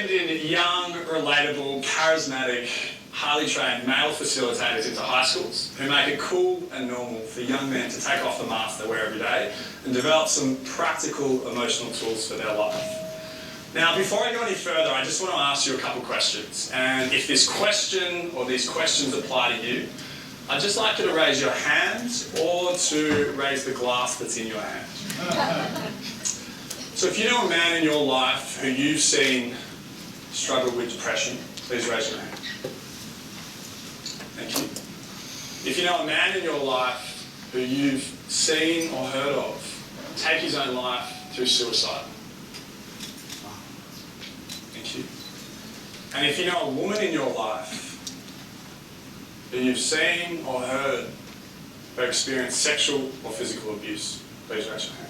in young, relatable, charismatic, highly trained male facilitators into high schools who make it cool and normal for young men to take off the mask they wear every day and develop some practical emotional tools for their life. Now, before I go any further, I just want to ask you a couple questions. And if this question or these questions apply to you, I'd just like you to raise your hand or to raise the glass that's in your hand. So if you know a man in your life who you've seen struggle with depression, please raise your hand. Thank you. If you know a man in your life who you've seen or heard of take his own life through suicide. Thank you. And if you know a woman in your life who you've seen or heard who experienced sexual or physical abuse, please raise your hand.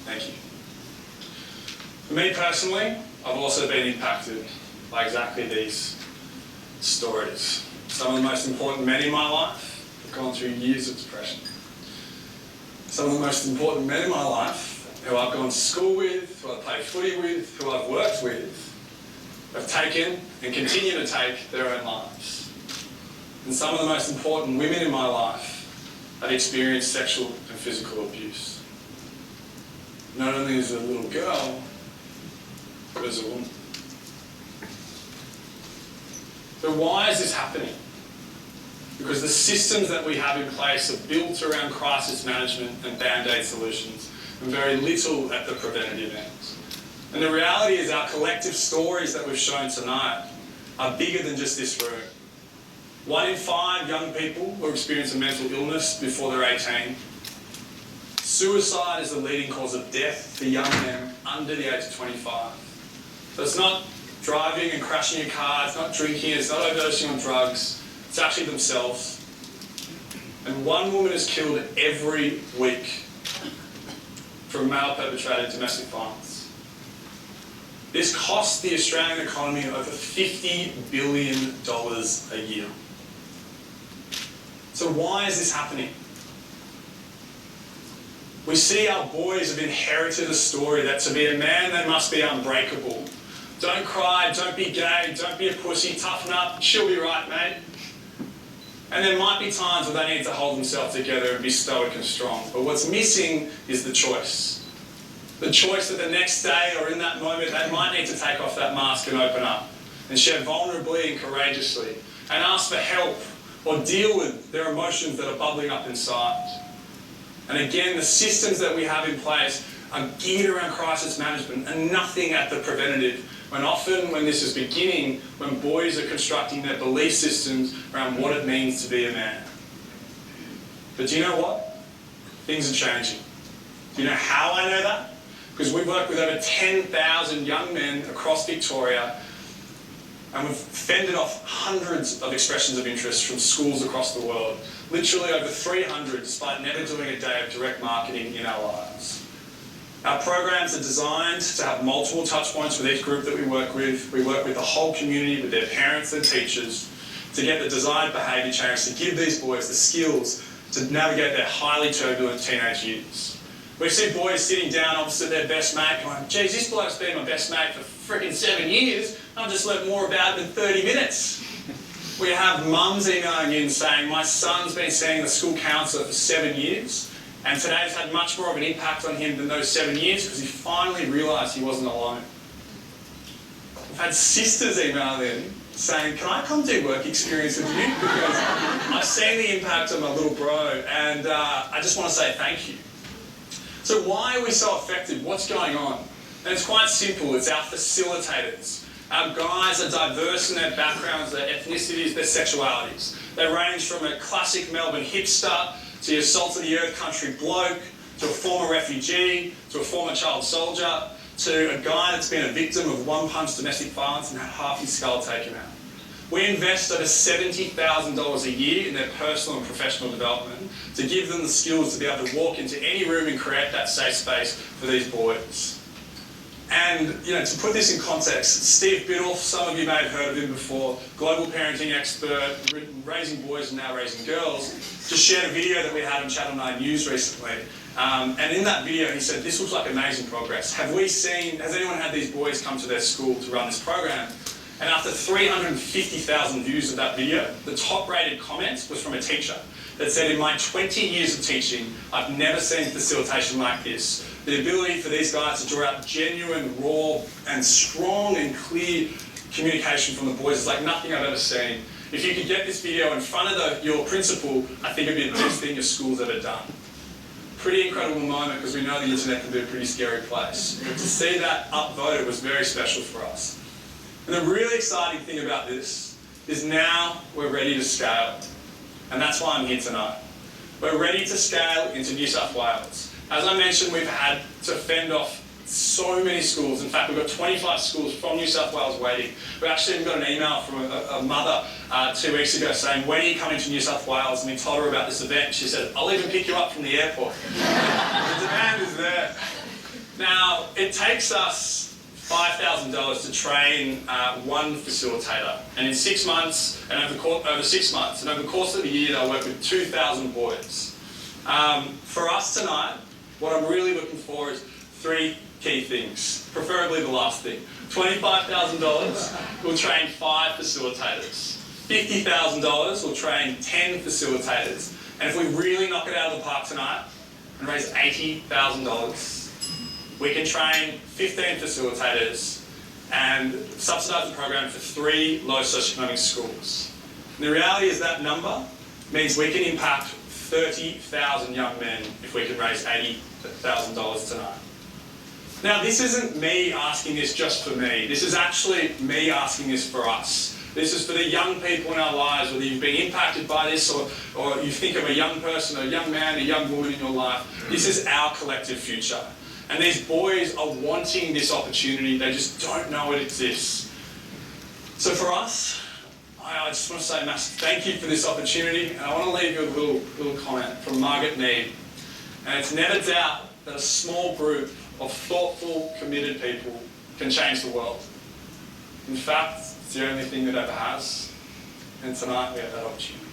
Thank you. For me personally, I've also been impacted by exactly these stories. Some of the most important men in my life have gone through years of depression. Some of the most important men in my life who I've gone to school with, who I've played footy with, who I've worked with, have taken and continue to take their own lives. And some of the most important women in my life have experienced sexual and physical abuse. Not only as a little girl, but as a woman. So why is this happening? Because the systems that we have in place are built around crisis management and band-aid solutions, and very little at the preventative end. And the reality is our collective stories that we've shown tonight are bigger than just this room. 1 in 5 young people will experience a mental illness before they're 18. Suicide is the leading cause of death for young men under the age of 25. So it's not driving and crashing your car, it's not drinking, it's not overdosing on drugs, it's actually themselves. And 1 woman is killed every week from male-perpetrated domestic violence. This costs the Australian economy over $50 billion a year. So why is this happening? We see our boys have inherited a story that to be a man they must be unbreakable. Don't cry, don't be gay, don't be a pussy, toughen up, she'll be right, mate. And there might be times where they need to hold themselves together and be stoic and strong. But what's missing is the choice. The choice that the next day or in that moment they might need to take off that mask and open up and share vulnerably and courageously and ask for help or deal with their emotions that are bubbling up inside. And again, the systems that we have in place are geared around crisis management and nothing at the preventative. When often, when this is beginning, when boys are constructing their belief systems around what it means to be a man. But do you know what? Things are changing. Do you know how I know that? Because we've worked with over 10,000 young men across Victoria and we've fended off hundreds of expressions of interest from schools across the world. Literally over 300, despite never doing a day of direct marketing in our lives. Our programs are designed to have multiple touch points with each group that we work with. We work with the whole community, with their parents and teachers, to get the desired behaviour change, to give these boys the skills to navigate their highly turbulent teenage years. We see boys sitting down opposite their best mate going, geez, this bloke's been my best mate for freaking 7 years. I've just learnt more about him in 30 minutes. We have mums emailing in saying, my son's been seeing the school counsellor for 7 years. And today's had much more of an impact on him than those 7 years because he finally realised he wasn't alone. We've had sisters email in saying, can I come do work experience with you? Because I've seen the impact on my little bro and I just want to say thank you. So why are we so effective? What's going on? And it's quite simple. It's our facilitators. Our guys are diverse in their backgrounds, their ethnicities, their sexualities. They range from a classic Melbourne hipster to your salt-of-the-earth country bloke, to a former refugee, to a former child soldier, to a guy that's been a victim of one-punch domestic violence and had half his skull taken out. We invest over $70,000 a year in their personal and professional development to give them the skills to be able to walk into any room and create that safe space for these boys. And, you know, to put this in context, Steve Biddulph, some of you may have heard of him before, global parenting expert, raising boys and now raising girls, just shared a video that we had on Channel 9 News recently And in that video, he said, this looks like amazing progress. Has anyone had these boys come to their school to run this program? And after 350,000 views of that video, the top-rated comment was from a teacher that said, in my 20 years of teaching, I've never seen facilitation like this. The ability for these guys to draw out genuine, raw, and strong and clear communication from the boys is like nothing I've ever seen. If you could get this video in front of your principal, I think it'd be the best thing your school's ever done. Pretty incredible moment, because we know the internet can be a pretty scary place. But to see that upvoted was very special for us. And the really exciting thing about this is now we're ready to scale. And that's why I'm here tonight. We're ready to scale into New South Wales. As I mentioned, we've had to fend off so many schools. In fact, we've got 25 schools from New South Wales waiting. We actually even got an email from a mother 2 weeks ago saying, when are you coming to New South Wales? And we told her about this event. She said, I'll even pick you up from the airport. The demand is there. Now, it takes us $5,000 to train one facilitator, and in 6 months, and over 6 months, and over the course of the year, they'll work with 2,000 boys. For us tonight, what I'm really looking for is 3 key things, preferably the last thing. $25,000 will train 5 facilitators. $50,000 will train 10 facilitators. And if we really knock it out of the park tonight and raise $80,000, we can train 15 facilitators and subsidise the program for 3 low socioeconomic schools. And the reality is that number means we can impact 30,000 young men if we can raise $80,000 tonight. Now, this isn't me asking this just for me. This is actually me asking this for us. This is for the young people in our lives, whether you've been impacted by this or you think of a young person, a young man, a young woman in your life. This is our collective future. And these boys are wanting this opportunity. They just don't know it exists. So for us, I just want to say a massive thank you for this opportunity. And I want to leave you with a little comment from Margaret Mead. And it's never doubt that a small group of thoughtful, committed people can change the world. In fact, it's the only thing that ever has. And tonight we have that opportunity.